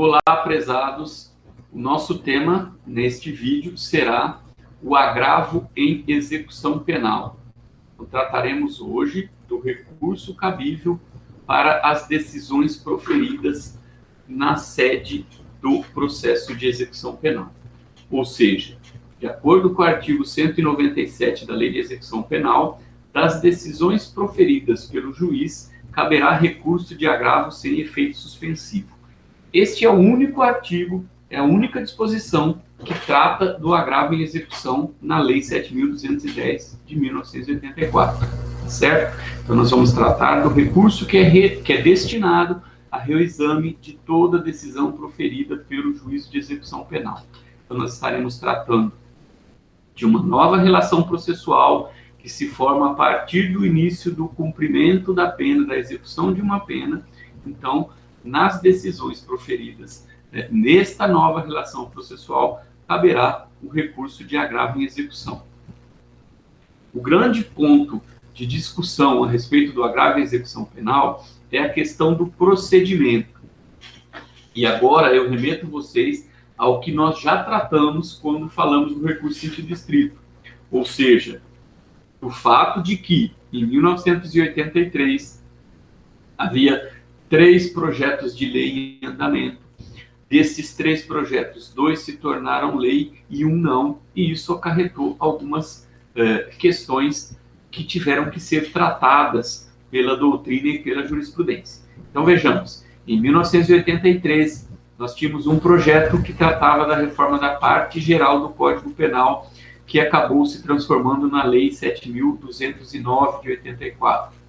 Olá, prezados. O nosso tema neste vídeo será o agravo em execução penal. Então, trataremos hoje do recurso cabível para as decisões proferidas na sede do processo de execução penal. Ou seja, de acordo com o artigo 197 da Lei de Execução Penal, das decisões proferidas pelo juiz, caberá recurso de agravo sem efeito suspensivo. Este é o único artigo, é a única disposição que trata do agravo em execução na Lei 7.210 de 1984, certo? Então, nós vamos tratar do recurso que é destinado a reexame de toda decisão proferida pelo juízo de execução penal. Então, nós estaremos tratando de uma nova relação processual que se forma a partir do início do cumprimento da pena, da execução de uma pena. Então, nas decisões proferidas nesta nova relação processual, caberá o recurso de agravo em execução. O grande ponto de discussão a respeito do agravo em execução penal é a questão do procedimento. E agora eu remeto vocês ao que nós já tratamos quando falamos do recurso em sentido estrito. Ou seja, o fato de que, em 1983, havia 3 projetos de lei em andamento. Desses 3 projetos, 2 se tornaram lei e 1 não, e isso acarretou algumas questões que tiveram que ser tratadas pela doutrina e pela jurisprudência. Então, vejamos, em 1983, nós tínhamos um projeto que tratava da reforma da parte geral do Código Penal, que acabou se transformando na Lei 7.209 de 84.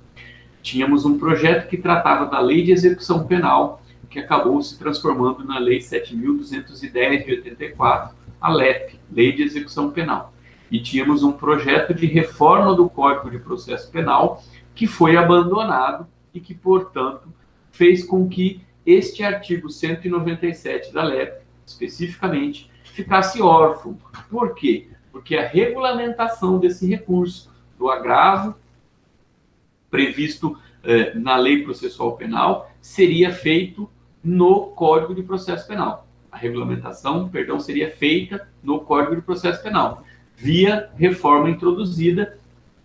Tínhamos um projeto que tratava da Lei de Execução Penal, que acabou se transformando na Lei 7.210 de 84, a LEP, Lei de Execução Penal. E tínhamos um projeto de reforma do Código de Processo Penal, que foi abandonado e que, portanto, fez com que este artigo 197 da LEP, especificamente, ficasse órfão. Por quê? Porque a regulamentação desse recurso, do agravo previsto na Lei Processual Penal, seria feito no Código de Processo Penal. A regulamentação, perdão, seria feita no Código de Processo Penal, via reforma introduzida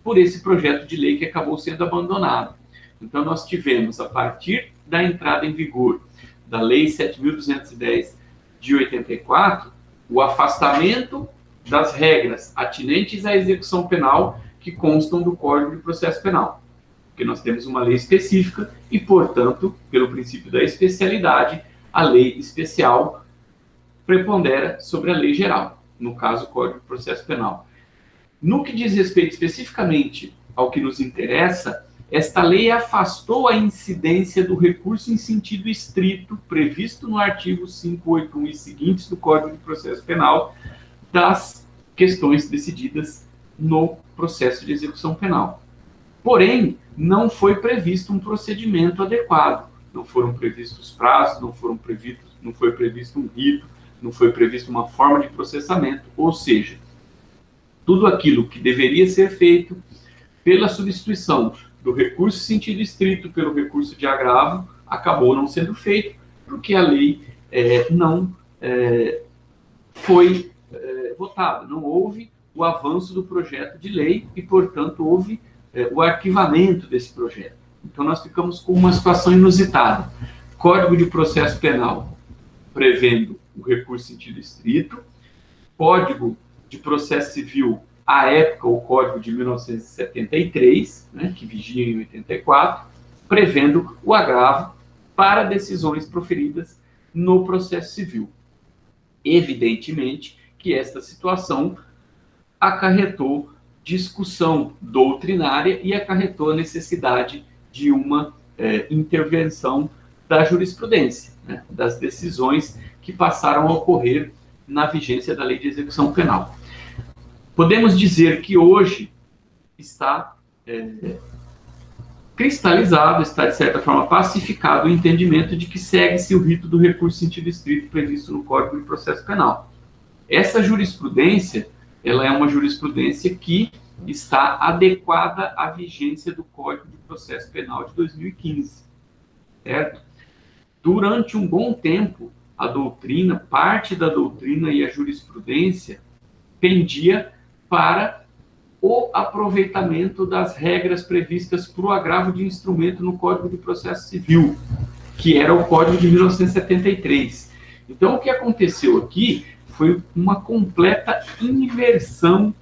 por esse projeto de lei que acabou sendo abandonado. Então, nós tivemos, a partir da entrada em vigor da Lei 7.210 de 84, o afastamento das regras atinentes à execução penal que constam do Código de Processo Penal. Porque nós temos uma lei específica e, portanto, pelo princípio da especialidade, a lei especial prepondera sobre a lei geral, no caso, o Código de Processo Penal. No que diz respeito especificamente ao que nos interessa, esta lei afastou a incidência do recurso em sentido estrito, previsto no artigo 581 e seguintes do Código de Processo Penal, das questões decididas no processo de execução penal. Porém, não foi previsto um procedimento adequado. Não foram previstos prazos, não foi previsto um rito, não foi previsto uma forma de processamento, ou seja, tudo aquilo que deveria ser feito pela substituição do recurso em sentido estrito pelo recurso de agravo acabou não sendo feito, porque a lei não foi votada, não houve o avanço do projeto de lei e, portanto, houve o arquivamento desse projeto. Então, nós ficamos com uma situação inusitada. Código de Processo Penal prevendo o recurso em sentido estrito, Código de Processo Civil, à época, o Código de 1973, que vigia em 84, prevendo o agravo para decisões proferidas no processo civil. Evidentemente que esta situação acarretou discussão doutrinária e acarretou a necessidade de uma intervenção da jurisprudência, das decisões que passaram a ocorrer na vigência da Lei de Execução Penal. Podemos dizer que hoje está cristalizado, está, de certa forma, pacificado o entendimento de que segue-se o rito do recurso em sentido estrito previsto no Código de Processo Penal. Essa jurisprudência, ela é uma jurisprudência que está adequada à vigência do Código de Processo Penal de 2015, certo? Durante um bom tempo, a doutrina, parte da doutrina e a jurisprudência pendia para o aproveitamento das regras previstas para o agravo de instrumento no Código de Processo Civil, que era o Código de 1973. Então, o que aconteceu aqui foi uma completa inversão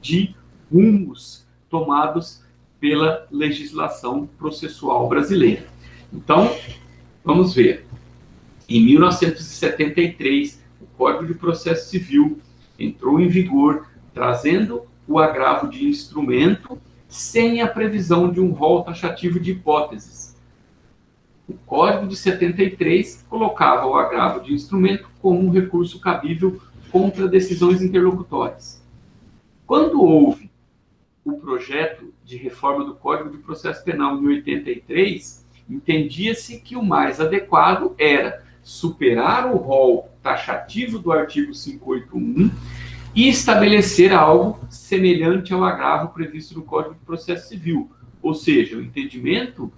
de rumos tomados pela legislação processual brasileira. Então, vamos ver. Em 1973, o Código de Processo Civil entrou em vigor, trazendo o agravo de instrumento sem a previsão de um rol taxativo de hipóteses. O Código de 73 colocava o agravo de instrumento como um recurso cabível contra decisões interlocutórias. Quando houve o projeto de reforma do Código de Processo Penal em 83, entendia-se que o mais adequado era superar o rol taxativo do artigo 581 e estabelecer algo semelhante ao agravo previsto no Código de Processo Civil. Ou seja, o entendimento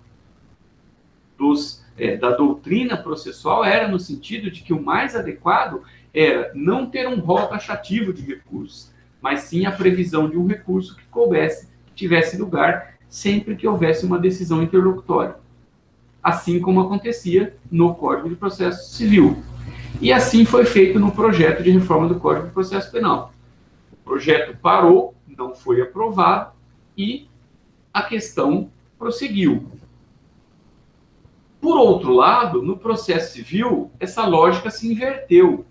da doutrina processual era no sentido de que o mais adequado era não ter um rol taxativo de recursos, mas sim a previsão de um recurso que coubesse, que tivesse lugar sempre que houvesse uma decisão interlocutória. Assim como acontecia no Código de Processo Civil. E assim foi feito no projeto de reforma do Código de Processo Penal. O projeto parou, não foi aprovado e a questão prosseguiu. Por outro lado, no processo civil, essa lógica se inverteu.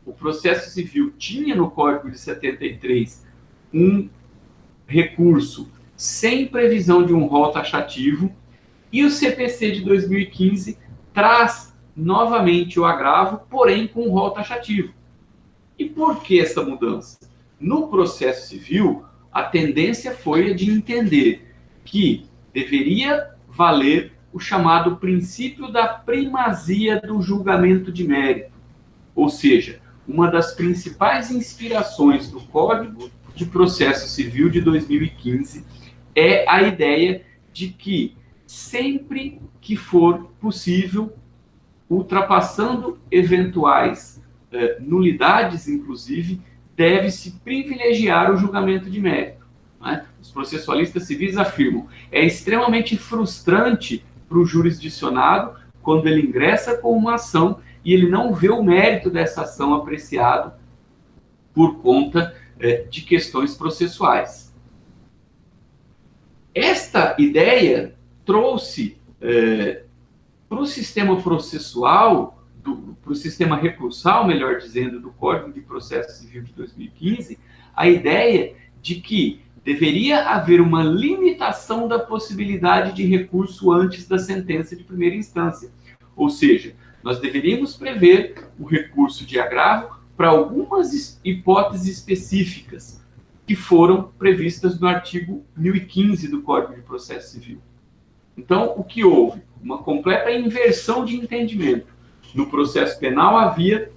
O processo civil tinha no Código de 73 um recurso sem previsão de um rol taxativo e o CPC de 2015 traz novamente o agravo, porém com um rol taxativo. E por que essa mudança? No processo civil, a tendência foi a de entender que deveria valer o chamado princípio da primazia do julgamento de mérito. Ou seja, uma das principais inspirações do Código de Processo Civil de 2015 é a ideia de que sempre que for possível, ultrapassando eventuais nulidades, inclusive, deve-se privilegiar o julgamento de mérito. Né? Os processualistas civis afirmam é extremamente frustrante para o jurisdicionado quando ele ingressa com uma ação e ele não vê o mérito dessa ação apreciado por conta de questões processuais. Esta ideia trouxe para o sistema processual, para o sistema recursal, melhor dizendo, do Código de Processo Civil de 2015, a ideia de que deveria haver uma limitação da possibilidade de recurso antes da sentença de primeira instância. Ou seja, nós deveríamos prever o recurso de agravo para algumas hipóteses específicas que foram previstas no artigo 1015 do Código de Processo Civil. Então, o que houve? Uma completa inversão de entendimento. No processo penal havia,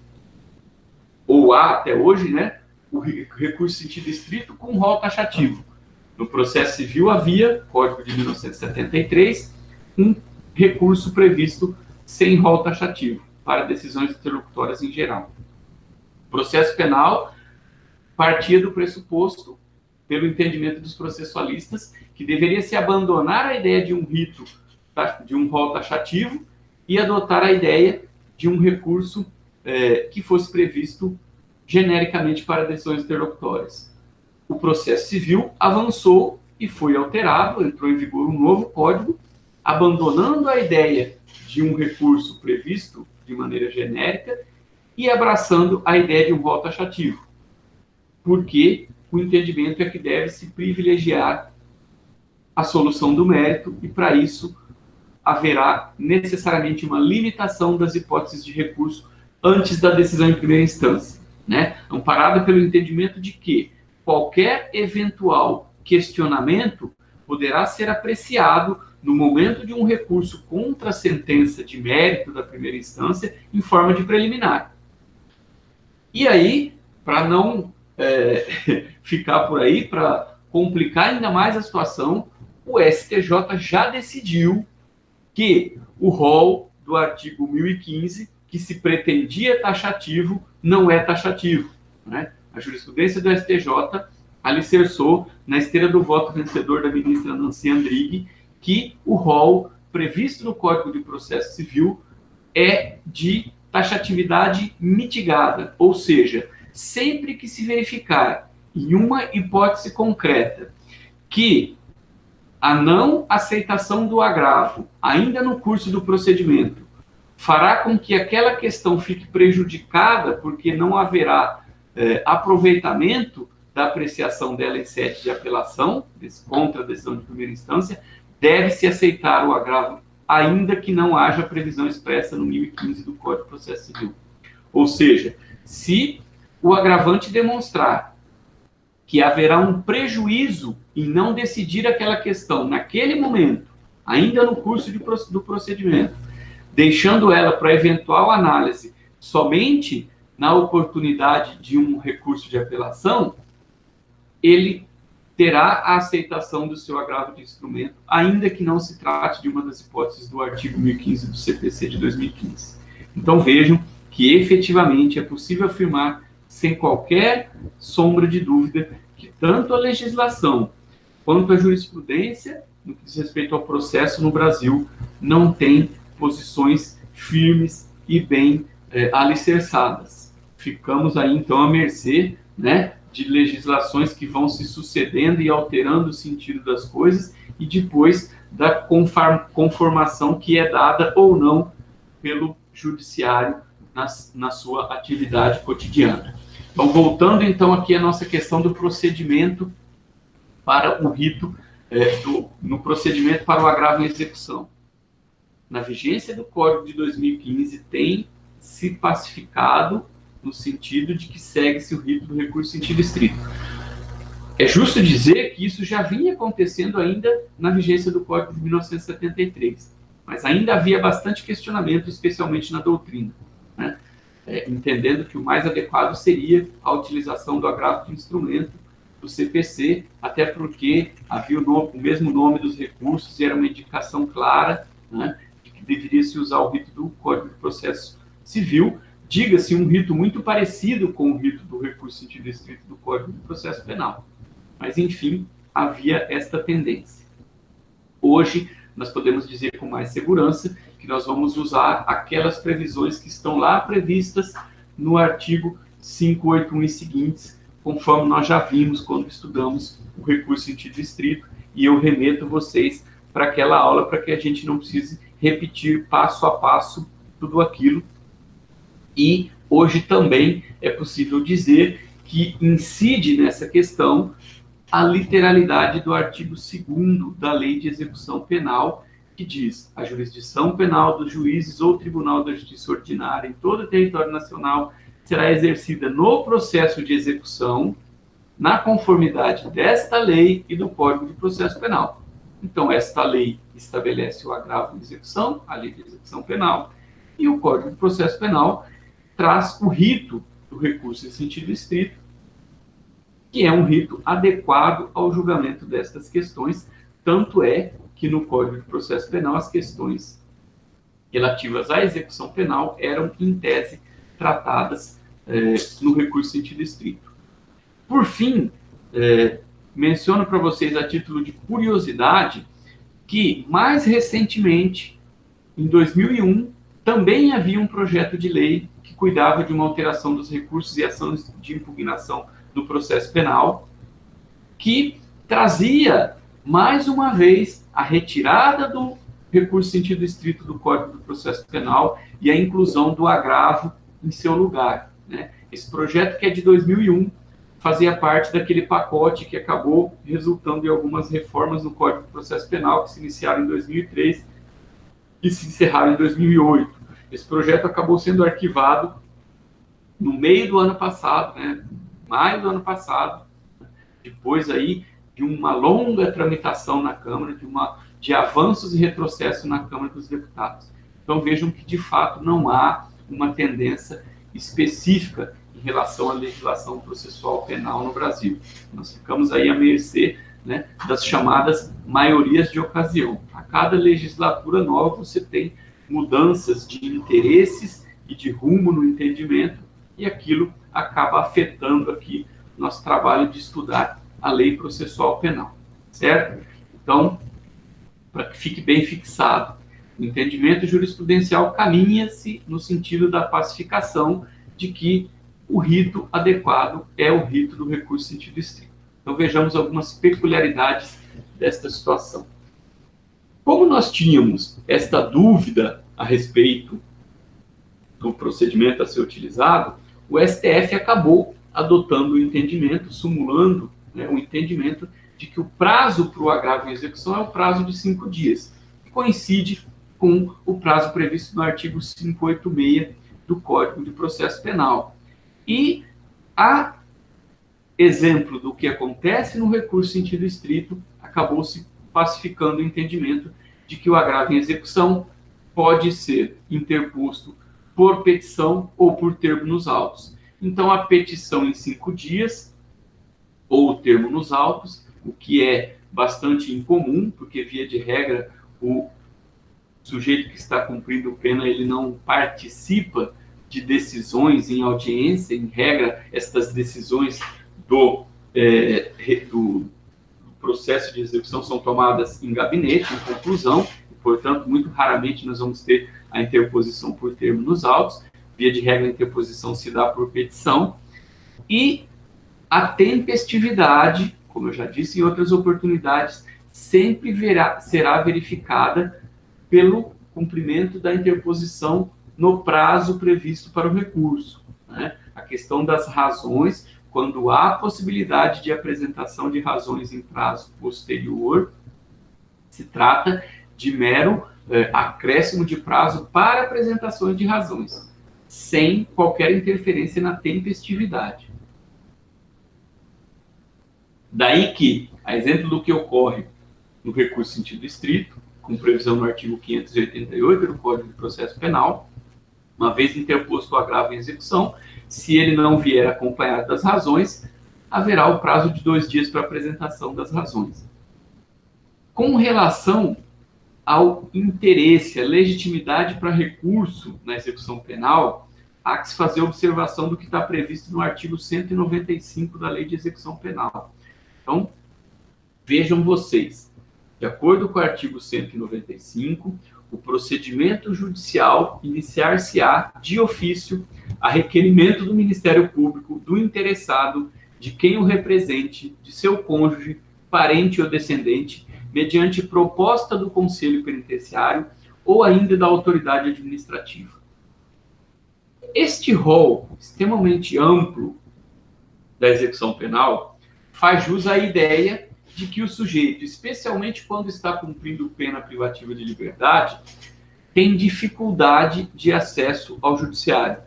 ou há até hoje, né, o recurso em sentido estrito com rol taxativo. No processo civil havia, Código de 1973, um recurso previsto sem rol taxativo, para decisões interlocutórias em geral. O processo penal partia do pressuposto, pelo entendimento dos processualistas, que deveria se abandonar a ideia de um rito, de um rol taxativo, e adotar a ideia de um recurso que fosse previsto genericamente para decisões interlocutórias. O processo civil avançou e foi alterado, entrou em vigor um novo código, abandonando a ideia de um recurso previsto de maneira genérica e abraçando a ideia de um rol taxativo, porque o entendimento é que deve-se privilegiar a solução do mérito e, para isso, haverá necessariamente uma limitação das hipóteses de recurso antes da decisão em primeira instância, né? Amparado pelo entendimento de que qualquer eventual questionamento poderá ser apreciado no momento de um recurso contra a sentença de mérito da primeira instância em forma de preliminar. E aí, para não ficar por aí, para complicar ainda mais a situação, o STJ já decidiu que o rol do artigo 1015, que se pretendia taxativo não é taxativo, né? A jurisprudência do STJ alicerçou na esteira do voto vencedor da ministra Nancy Andrighi que o rol previsto no Código de Processo Civil é de taxatividade mitigada, ou seja, sempre que se verificar em uma hipótese concreta que a não aceitação do agravo, ainda no curso do procedimento, fará com que aquela questão fique prejudicada, porque não haverá aproveitamento da apreciação dela em sede de apelação, contra a decisão de primeira instância, deve-se aceitar o agravo, ainda que não haja previsão expressa no 1015 do Código de Processo Civil. Ou seja, se o agravante demonstrar que haverá um prejuízo em não decidir aquela questão naquele momento, ainda no curso do procedimento, deixando ela para eventual análise somente na oportunidade de um recurso de apelação, ele terá a aceitação do seu agravo de instrumento, ainda que não se trate de uma das hipóteses do artigo 1015 do CPC de 2015. Então vejam que efetivamente é possível afirmar, sem qualquer sombra de dúvida, que tanto a legislação quanto a jurisprudência, no que diz respeito ao processo no Brasil, não tem posições firmes e bem alicerçadas. Ficamos aí, então, à mercê, né, de legislações que vão se sucedendo e alterando o sentido das coisas e depois da conformação que é dada ou não pelo judiciário na sua atividade cotidiana. Então, voltando então aqui à nossa questão do procedimento para o rito, no procedimento para o agravo em execução. Na vigência do Código de 2015, tem se pacificado no sentido de que segue-se o rito do recurso em sentido estrito. É justo dizer que isso já vinha acontecendo ainda na vigência do Código de 1973, mas ainda havia bastante questionamento, especialmente na doutrina, né? Entendendo que o mais adequado seria a utilização do agravo de instrumento do CPC, até porque havia o mesmo nome dos recursos e era uma indicação clara, né, de que deveria se usar o rito do Código de Processo Civil, diga-se um rito muito parecido com o rito do recurso em sentido estrito do Código de Processo Penal. Mas, enfim, havia esta tendência. Hoje, nós podemos dizer com mais segurança que nós vamos usar aquelas previsões que estão lá previstas no artigo 581 e seguintes, conforme nós já vimos quando estudamos o recurso em sentido estrito, e eu remeto vocês para aquela aula para que a gente não precise repetir passo a passo tudo aquilo. E hoje também é possível dizer que incide nessa questão a literalidade do artigo 2º da Lei de Execução Penal, que diz: a jurisdição penal dos juízes ou Tribunal da Justiça Ordinária em todo o território nacional será exercida no processo de execução, na conformidade desta lei e do Código de Processo Penal. Então, esta lei estabelece o agravo de execução, a Lei de Execução Penal, e o Código de Processo Penal traz o rito do recurso em sentido estrito, que é um rito adequado ao julgamento destas questões, tanto é que no Código de Processo Penal as questões relativas à execução penal eram, em tese, tratadas no recurso em sentido estrito. Por fim, menciono para vocês, a título de curiosidade, que mais recentemente, em 2001, também havia um projeto de lei que cuidava de uma alteração dos recursos e ações de impugnação do processo penal, que trazia, mais uma vez, a retirada do recurso em sentido estrito do Código do Processo Penal e a inclusão do agravo em seu lugar, né? Esse projeto, que é de 2001, fazia parte daquele pacote que acabou resultando em algumas reformas no Código do Processo Penal, que se iniciaram em 2003 e se encerraram em 2008. Esse projeto acabou sendo arquivado no meio do ano passado, né? Maio do ano passado, depois aí de uma longa tramitação na Câmara, de avanços e retrocessos na Câmara dos Deputados. Então vejam que, de fato, não há uma tendência específica em relação à legislação processual penal no Brasil. Nós ficamos aí à mercê, né, das chamadas maiorias de ocasião. A cada legislatura nova você tem mudanças de interesses e de rumo no entendimento, e aquilo acaba afetando aqui nosso trabalho de estudar a lei processual penal, certo? Então, para que fique bem fixado, o entendimento jurisprudencial caminha-se no sentido da pacificação de que o rito adequado é o rito do recurso em sentido estrito. Então, vejamos algumas peculiaridades desta situação. Como nós tínhamos esta dúvida a respeito do procedimento a ser utilizado, o STF acabou adotando o entendimento, sumulando, né, o entendimento de que o prazo para o agravo em execução é o prazo de 5 dias, que coincide com o prazo previsto no artigo 586 do Código de Processo Penal. E a exemplo do que acontece no recurso em sentido estrito, acabou se pacificando o entendimento de que o agravo em execução pode ser interposto por petição ou por termo nos autos. Então, a petição em 5 dias, ou o termo nos autos, o que é bastante incomum, porque, via de regra, o sujeito que está cumprindo pena, ele não participa de decisões em audiência. Em regra, estas decisões do processo de execução são tomadas em gabinete, em conclusão, e, portanto, muito raramente nós vamos ter a interposição por termo nos autos. Via de regra, a interposição se dá por petição. E a tempestividade, como eu já disse em outras oportunidades, sempre será verificada pelo cumprimento da interposição no prazo previsto para o recurso, né? A questão das razões, quando há possibilidade de apresentação de razões em prazo posterior, se trata de mero acréscimo de prazo para apresentações de razões, sem qualquer interferência na tempestividade. Daí que, a exemplo do que ocorre no recurso em sentido estrito, com previsão no artigo 588 do Código de Processo Penal, uma vez interposto o agravo em execução, se ele não vier acompanhado das razões, haverá o prazo de 2 dias para apresentação das razões. Com relação ao interesse, a legitimidade para recurso na execução penal, há que se fazer observação do que está previsto no artigo 195 da Lei de Execução Penal. Então, vejam vocês, de acordo com o artigo 195, o procedimento judicial iniciar-se-á de ofício a requerimento do Ministério Público, do interessado, de quem o represente, de seu cônjuge, parente ou descendente, mediante proposta do Conselho Penitenciário ou ainda da autoridade administrativa. Este rol extremamente amplo da execução penal faz jus à ideia de que o sujeito, especialmente quando está cumprindo pena privativa de liberdade, tem dificuldade de acesso ao judiciário.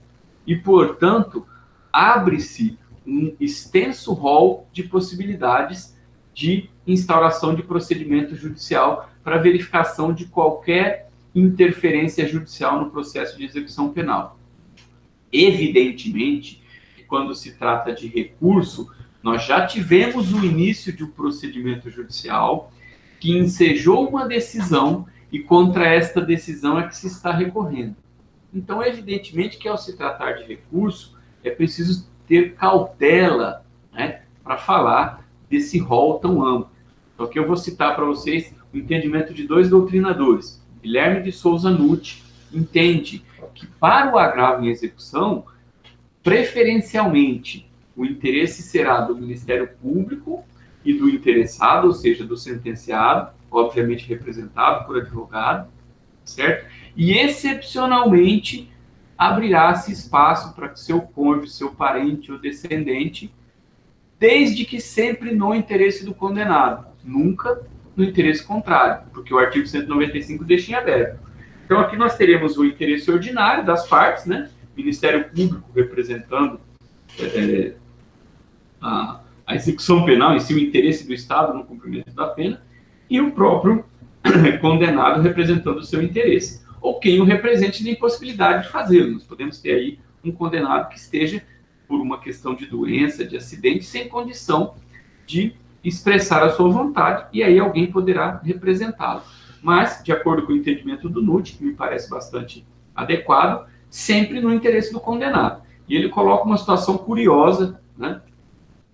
E, portanto, abre-se um extenso rol de possibilidades de instauração de procedimento judicial para verificação de qualquer interferência judicial no processo de execução penal. Evidentemente, quando se trata de recurso, nós já tivemos o início de um procedimento judicial que ensejou uma decisão e contra esta decisão é que se está recorrendo. Então, evidentemente que ao se tratar de recurso, é preciso ter cautela, né, para falar desse rol tão amplo. Então, aqui eu vou citar para vocês o entendimento de 2 doutrinadores. Guilherme de Souza Nutti entende que para o agravo em execução, preferencialmente, o interesse será do Ministério Público e do interessado, ou seja, do sentenciado, obviamente representado por advogado, certo? E, excepcionalmente, abrirá-se espaço para que seu cônjuge, seu parente ou descendente, desde que sempre no interesse do condenado, nunca no interesse contrário, porque o artigo 195 deixa em aberto. Então, aqui nós teremos o interesse ordinário das partes, né? Ministério Público representando a execução penal, em si, o interesse do Estado no cumprimento da pena, e o próprio condenado representando o seu interesse, ou quem o represente na impossibilidade de fazê-lo. Nós podemos ter aí um condenado que esteja, por uma questão de doença, de acidente, sem condição de expressar a sua vontade, e aí alguém poderá representá-lo. Mas, de acordo com o entendimento do Nutti, que me parece bastante adequado, sempre no interesse do condenado. E ele coloca uma situação curiosa, né,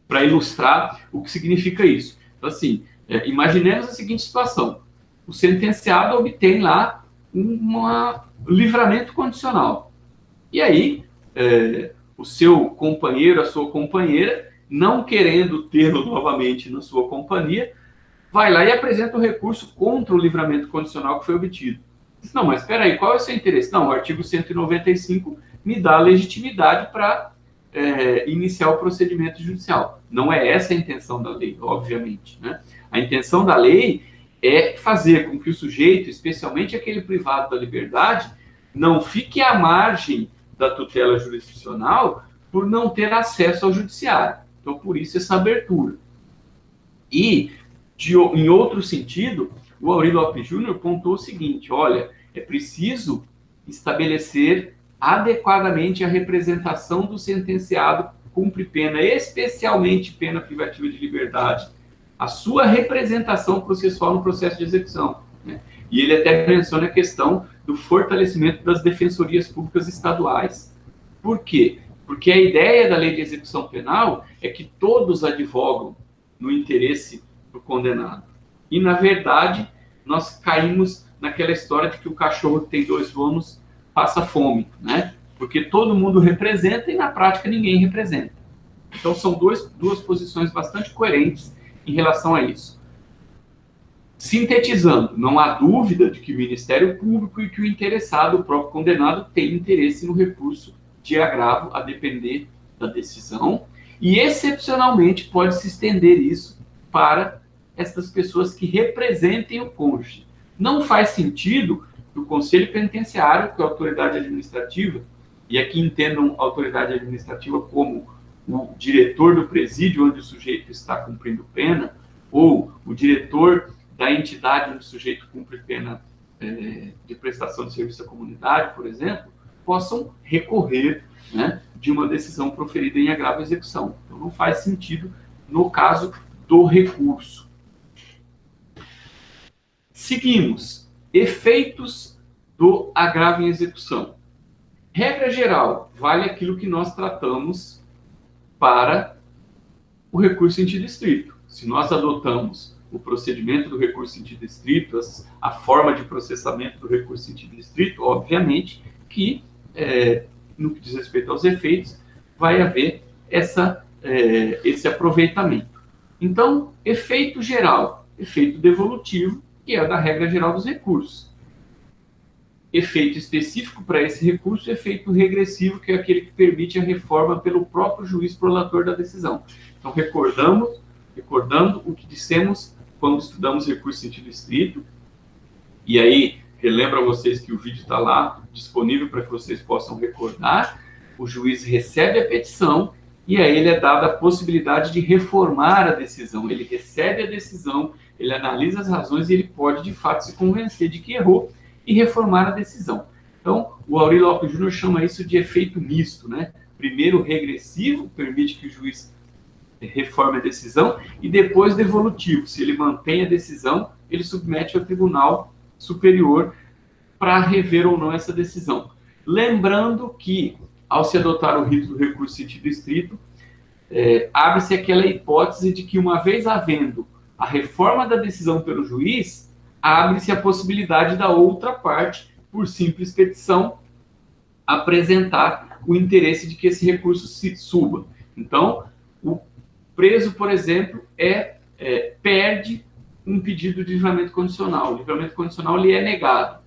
para ilustrar o que significa isso. Então, assim, imaginemos a seguinte situação. O sentenciado obtém lá um livramento condicional. E aí, o seu companheiro, a sua companheira, não querendo tê-lo novamente na sua companhia, vai lá e apresenta o recurso contra o livramento condicional que foi obtido. Diz, não, mas espera aí, qual é o seu interesse? Não, o artigo 195 me dá legitimidade para iniciar o procedimento judicial. Não é essa a intenção da lei, obviamente, né? A intenção da lei é fazer com que o sujeito, especialmente aquele privado da liberdade, não fique à margem da tutela jurisdicional por não ter acesso ao judiciário. Então, por isso, essa abertura. E, em outro sentido, o Aurí Lopes Júnior pontuou o seguinte, olha, é preciso estabelecer adequadamente a representação do sentenciado cumpre pena, especialmente pena privativa de liberdade, a sua representação processual no processo de execução, né? E ele até menciona a questão do fortalecimento das defensorias públicas estaduais. Por quê? Porque a ideia da lei de execução penal é que todos advogam no interesse do condenado. E, na verdade, nós caímos naquela história de que o cachorro que tem 2 donos passa fome, né? Porque todo mundo representa e, na prática, ninguém representa. Então, são duas posições bastante coerentes em relação a isso. Sintetizando, não há dúvida de que o Ministério Público e que o interessado, o próprio condenado, tem interesse no recurso de agravo a depender da decisão e, excepcionalmente, pode se estender isso para essas pessoas que representem o cônjuge. Não faz sentido que o Conselho Penitenciário, que é a autoridade administrativa, e aqui entendam a autoridade administrativa como o diretor do presídio onde o sujeito está cumprindo pena, ou o diretor da entidade onde o sujeito cumpre pena de prestação de serviço à comunidade, por exemplo, possam recorrer, né, de uma decisão proferida em agravo à execução. Então, não faz sentido no caso do recurso. Seguimos. Efeitos do agravo em execução. Regra geral, vale aquilo que nós tratamos para o recurso em sentido estrito. Se nós adotamos o procedimento do recurso em sentido estrito, a forma de processamento do recurso em sentido estrito, obviamente que, no que diz respeito aos efeitos, vai haver esse aproveitamento. Então, efeito geral, efeito devolutivo, que é da regra geral dos recursos. Efeito específico para esse recurso, efeito regressivo, que é aquele que permite a reforma pelo próprio juiz prolator da decisão. Então, recordando o que dissemos quando estudamos recurso em sentido estrito, e aí, relembro a vocês que o vídeo está lá, disponível para que vocês possam recordar, o juiz recebe a petição, e a ele é dada a possibilidade de reformar a decisão. Ele recebe a decisão, ele analisa as razões e ele pode, de fato, se convencer de que errou e reformar a decisão. Então, o Aurí Lopes Júnior chama isso de efeito misto, né? Primeiro, regressivo, permite que o juiz reforme a decisão, e depois devolutivo. Se ele mantém a decisão, ele submete ao Tribunal Superior para rever ou não essa decisão. Lembrando que, ao se adotar o rito do recurso em sentido estrito, abre-se aquela hipótese de que, uma vez havendo a reforma da decisão pelo juiz, abre-se a possibilidade da outra parte, por simples petição, apresentar o interesse de que esse recurso se suba. Então, o preso, por exemplo, perde um pedido de livramento condicional. O livramento condicional lhe é negado.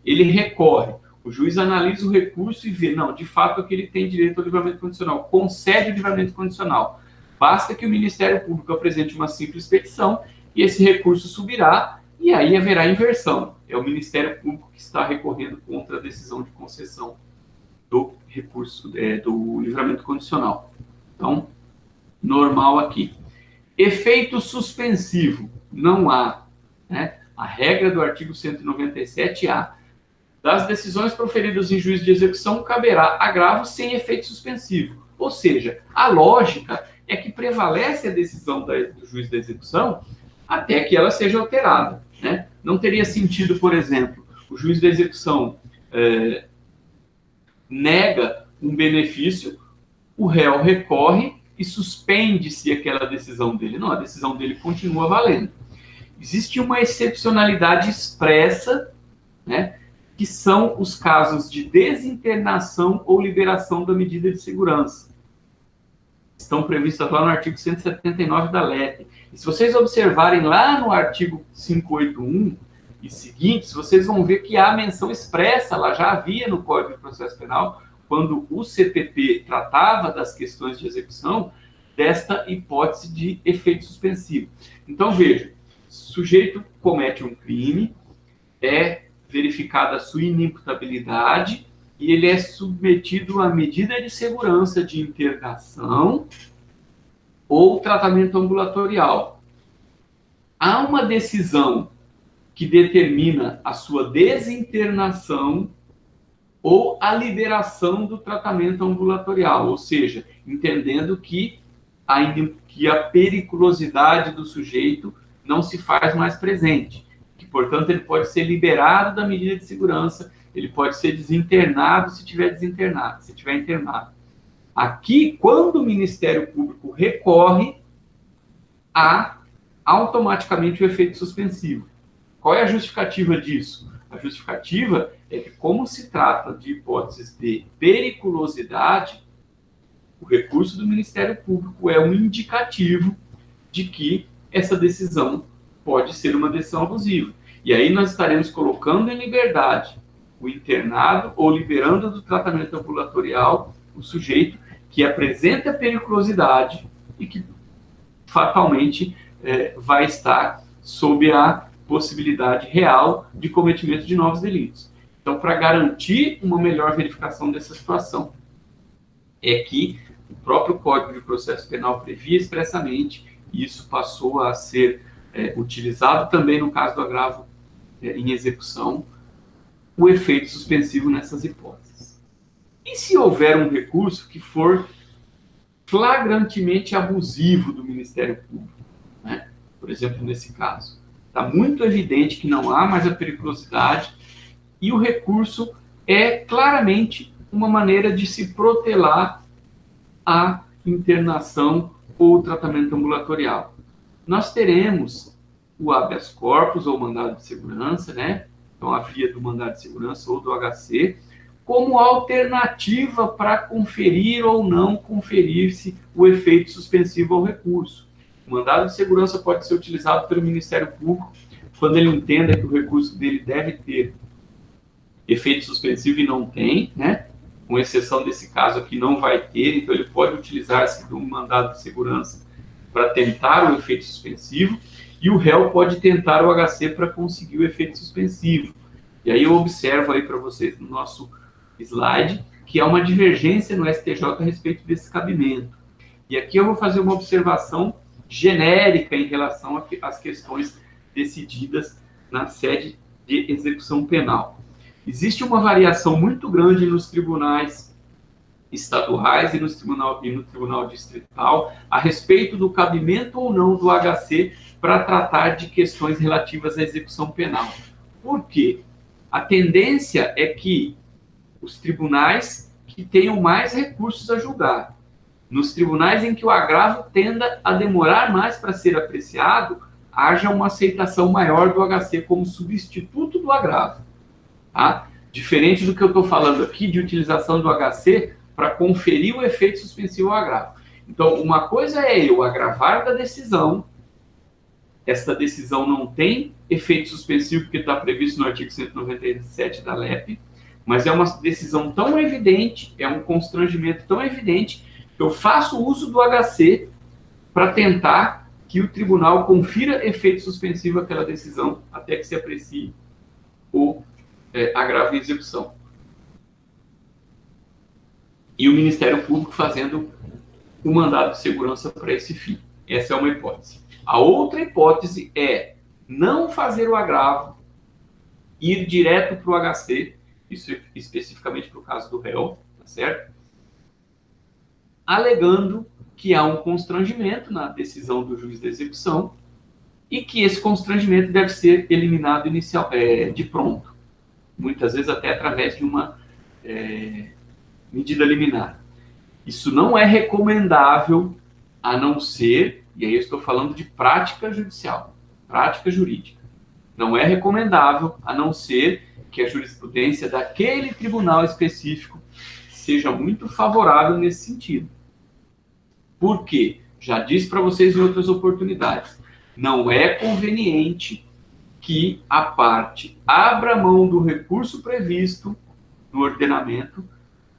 Ele recorre. O juiz analisa o recurso e vê, não, de fato, aqui ele tem direito ao livramento condicional. Concede o livramento condicional. Basta que o Ministério Público apresente uma simples petição e esse recurso subirá, e aí haverá inversão. É o Ministério Público que está recorrendo contra a decisão de concessão do recurso, do livramento condicional. Então, normal aqui. Efeito suspensivo. Não há, né? A regra do artigo 197-A. Das decisões proferidas em juízo de execução, caberá agravo sem efeito suspensivo. Ou seja, a lógica é que prevalece a decisão do juiz da execução até que ela seja alterada, né? Não teria sentido, por exemplo, o juiz da execução nega um benefício, o réu recorre e suspende-se aquela decisão dele. Não, a decisão dele continua valendo. Existe uma excepcionalidade expressa, né, que são os casos de desinternação ou liberação da medida de segurança. Estão previstas lá no artigo 179 da LEP. E se vocês observarem lá no artigo 581 e seguintes, vocês vão ver que há menção expressa, lá já havia no Código de Processo Penal, quando o CPP tratava das questões de execução, desta hipótese de efeito suspensivo. Então, veja, o sujeito comete um crime, é verificada a sua inimputabilidade e ele é submetido à medida de segurança de internação ou tratamento ambulatorial. Há uma decisão que determina a sua desinternação ou a liberação do tratamento ambulatorial, ou seja, entendendo que a periculosidade do sujeito não se faz mais presente, que, portanto, ele pode ser liberado da medida de segurança, ele pode ser desinternado se tiver internado. Aqui, quando o Ministério Público recorre, há automaticamente o efeito suspensivo. Qual é a justificativa disso? A justificativa é que, como se trata de hipóteses de periculosidade, o recurso do Ministério Público é um indicativo de que essa decisão pode ser uma decisão abusiva. E aí nós estaremos colocando em liberdade o internado ou liberando do tratamento ambulatorial o sujeito que apresenta periculosidade e que fatalmente vai estar sob a possibilidade real de cometimento de novos delitos. Então, para garantir uma melhor verificação dessa situação, é que o próprio Código de Processo Penal previa expressamente, e isso passou a ser utilizado também no caso do agravo em execução, o efeito suspensivo nessas hipóteses. E se houver um recurso que for flagrantemente abusivo do Ministério Público, né? Por exemplo, nesse caso, está muito evidente que não há mais a periculosidade e o recurso é claramente uma maneira de se protelar a internação ou tratamento ambulatorial. Nós teremos o habeas corpus ou mandado de segurança, né? Então, a via do mandado de segurança ou do HC, como alternativa para conferir ou não conferir-se o efeito suspensivo ao recurso. O mandado de segurança pode ser utilizado pelo Ministério Público quando ele entenda que o recurso dele deve ter efeito suspensivo e não tem, né? Com exceção desse caso aqui, não vai ter, então ele pode utilizar-se do mandado de segurança para tentar o efeito suspensivo, e o réu pode tentar o HC para conseguir o efeito suspensivo. E aí eu observo aí para vocês no nosso slide que há uma divergência no STJ a respeito desse cabimento. E aqui eu vou fazer uma observação genérica em relação às questões decididas na sede de execução penal. Existe uma variação muito grande nos tribunais estaduais e no tribunal distrital a respeito do cabimento ou não do HC para tratar de questões relativas à execução penal. Por quê? A tendência é que os tribunais que tenham mais recursos a julgar, nos tribunais em que o agravo tenda a demorar mais para ser apreciado, haja uma aceitação maior do HC como substituto do agravo. Tá? Diferente do que eu estou falando aqui de utilização do HC para conferir o efeito suspensivo ao agravo. Então, uma coisa é eu agravar da decisão, esta decisão não tem efeito suspensivo porque está previsto no artigo 197 da LEP, mas é uma decisão tão evidente, é um constrangimento tão evidente, que eu faço uso do HC para tentar que o tribunal confira efeito suspensivo àquela decisão até que se aprecie o agravo em execução. E o Ministério Público fazendo o mandado de segurança para esse fim. Essa é uma hipótese. A outra hipótese é não fazer o agravo, ir direto para o HC, isso especificamente para o caso do réu, tá certo? Alegando que há um constrangimento na decisão do juiz da execução e que esse constrangimento deve ser eliminado de pronto. Muitas vezes até através de uma medida liminar. Isso não é recomendável, a não ser, e aí eu estou falando de prática judicial, prática jurídica. Não é recomendável, a não ser que a jurisprudência daquele tribunal específico seja muito favorável nesse sentido. Por quê? Já disse para vocês em outras oportunidades. Não é conveniente que a parte abra mão do recurso previsto no ordenamento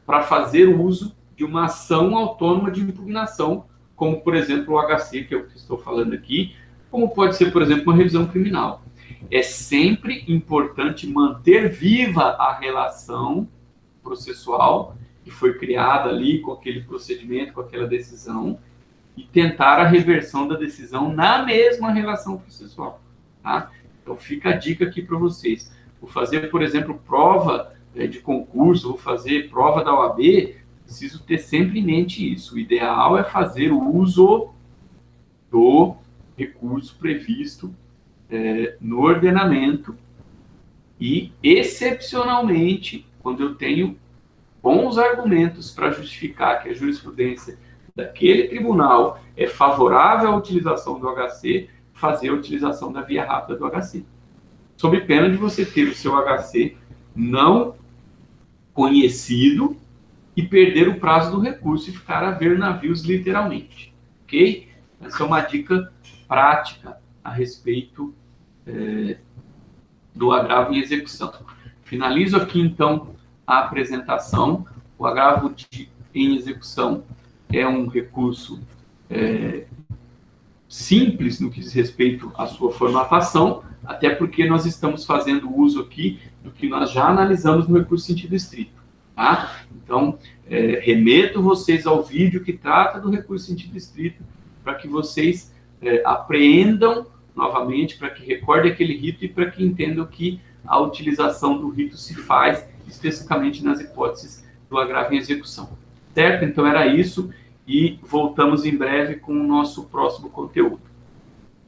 para fazer uso de uma ação autônoma de impugnação, como, por exemplo, o HC, que é o que estou falando aqui, como pode ser, por exemplo, uma revisão criminal. É sempre importante manter viva a relação processual que foi criada ali com aquele procedimento, com aquela decisão, e tentar a reversão da decisão na mesma relação processual. Tá? Então, fica a dica aqui para vocês. Vou fazer, por exemplo, prova de concurso, vou fazer prova da OAB, preciso ter sempre em mente isso. O ideal é fazer o uso do recurso previsto no ordenamento e, excepcionalmente, quando eu tenho bons argumentos para justificar que a jurisprudência daquele tribunal é favorável à utilização do HC, fazer a utilização da via rápida do HC. Sob pena de você ter o seu HC não conhecido e perder o prazo do recurso e ficar a ver navios literalmente. Ok? Essa é uma dica prática a respeito do agravo em execução. Finalizo aqui, então, a apresentação. O agravo em execução é um recurso simples no que diz respeito à sua formatação, até porque nós estamos fazendo uso aqui do que nós já analisamos no recurso sentido estrito. Tá? Então, remeto vocês ao vídeo que trata do recurso sentido estrito, para que vocês apreendam novamente, para que recordem aquele rito e para que entendam que a utilização do rito se faz especificamente nas hipóteses do agravo em execução. Certo? Então era isso e voltamos em breve com o nosso próximo conteúdo.